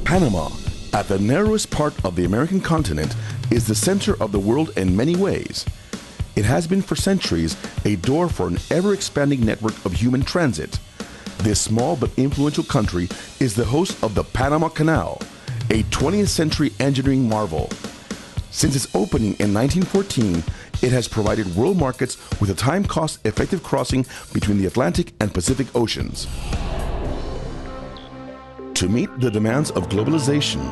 Panama, at the narrowest part of the American continent, is the center of the world in many ways. It has been for centuries a door for an ever-expanding network of human transit. This small but influential country is the host of the Panama Canal, a 20th century engineering marvel. Since its opening in 1914, it has provided world markets with a time cost-effective crossing between the Atlantic and Pacific Oceans. To meet the demands of globalization,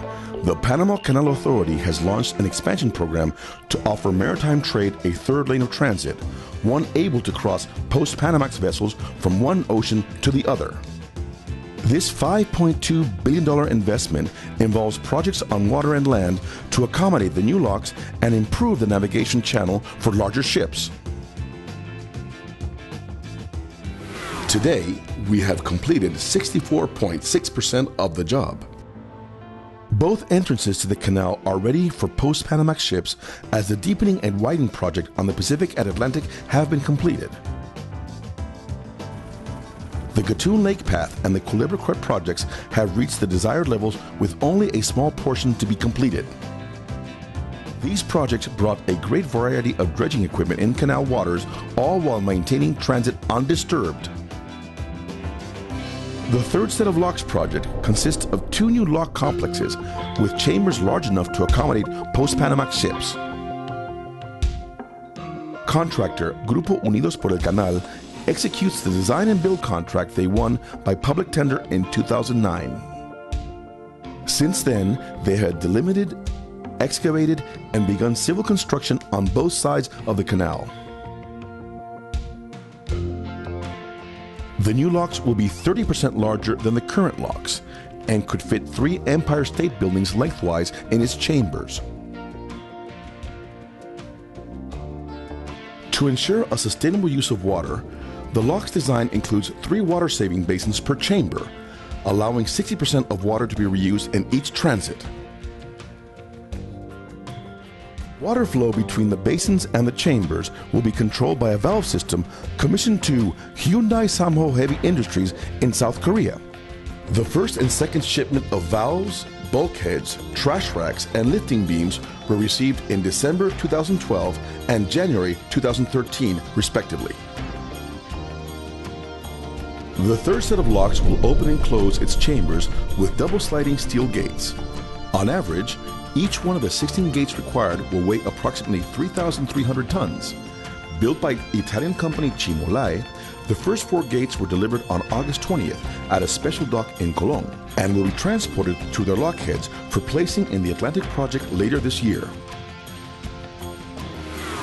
the Panama Canal Authority has launched an expansion program to offer maritime trade a third lane of transit, one able to cross post-Panamax vessels from one ocean to the other. This $5.2 billion investment involves projects on water and land to accommodate the new locks and improve the navigation channel for larger ships. Today, we have completed 64.6% of the job. Both entrances to the canal are ready for post-Panamax ships, as the deepening and widening project on the Pacific and Atlantic have been completed. The Gatun Lake Path and the Culebra Creek projects have reached the desired levels with only a small portion to be completed. These projects brought a great variety of dredging equipment in canal waters, all while maintaining transit undisturbed. The third set of locks project consists of 2 new lock complexes with chambers large enough to accommodate post-Panamax ships. Contractor Grupo Unidos por el Canal executes the design and build contract they won by public tender in 2009. Since then, they had delimited, excavated, and begun civil construction on both sides of the canal. The new locks will be 30% larger than the current locks and could fit 3 Empire State Buildings lengthwise in its chambers. To ensure a sustainable use of water, the lock's design includes 3 water-saving basins per chamber, allowing 60% of water to be reused in each transit. Water flow between the basins and the chambers will be controlled by a valve system commissioned to Hyundai Samho Heavy Industries in South Korea. The first and second shipment of valves, bulkheads, trash racks, and lifting beams were received in December 2012 and January 2013, respectively. The third set of locks will open and close its chambers with double sliding steel gates. On average, each one of the 16 gates required will weigh approximately 3,300 tons. Built by Italian company Cimolai, the first 4 gates were delivered on August 20th at a special dock in Colón and will be transported to their lockheads for placing in the Atlantic project later this year.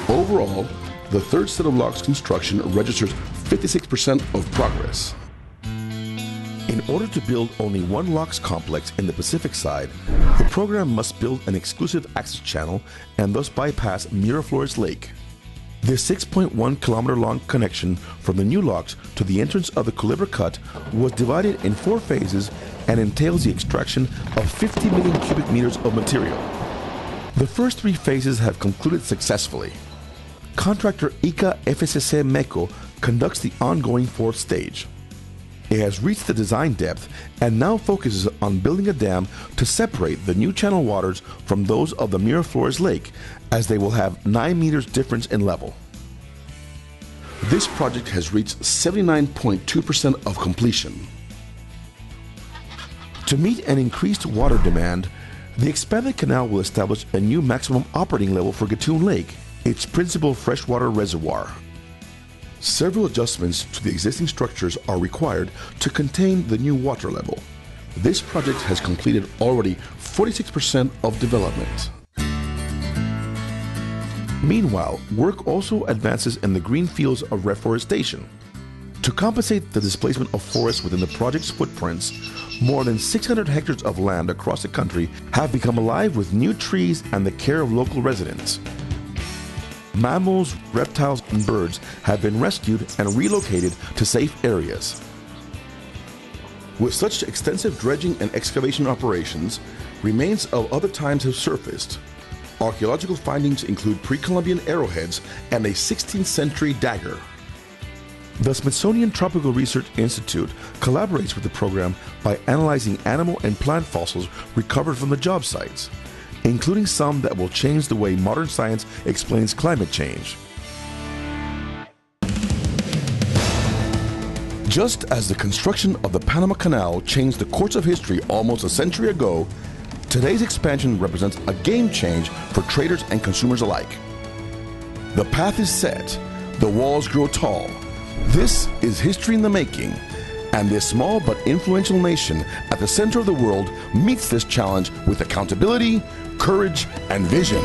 Overall, the third set of locks construction registers 56% of progress. In order to build only one locks complex in the Pacific side, the program must build an exclusive access channel and thus bypass Miraflores Lake. This 6.1 kilometer long connection from the new locks to the entrance of the Culebra Cut was divided in 4 phases and entails the extraction of 50 million cubic meters of material. The first 3 phases have concluded successfully. Contractor ICA FSC Meco conducts the ongoing 4th stage. It has reached the design depth and now focuses on building a dam to separate the new channel waters from those of the Miraflores Lake, as they will have 9 meters difference in level. This project has reached 79.2% of completion. To meet an increased water demand, the expanded canal will establish a new maximum operating level for Gatun Lake, its principal freshwater reservoir. Several adjustments to the existing structures are required to contain the new water level. This project has completed already 46% of development. Meanwhile, work also advances in the green fields of reforestation. To compensate the displacement of forests within the project's footprints, more than 600 hectares of land across the country have become alive with new trees and the care of local residents. Mammals, reptiles, and birds have been rescued and relocated to safe areas. With such extensive dredging and excavation operations, remains of other times have surfaced. Archaeological findings include pre-Columbian arrowheads and a 16th century dagger. The Smithsonian Tropical Research Institute collaborates with the program by analyzing animal and plant fossils recovered from the job sites, including some that will change the way modern science explains climate change. Just as the construction of the Panama Canal changed the course of history almost a century ago, today's expansion represents a game change for traders and consumers alike. The path is set, the walls grow tall. This is history in the making, and this small but influential nation at the center of the world meets this challenge with accountability, courage, and vision.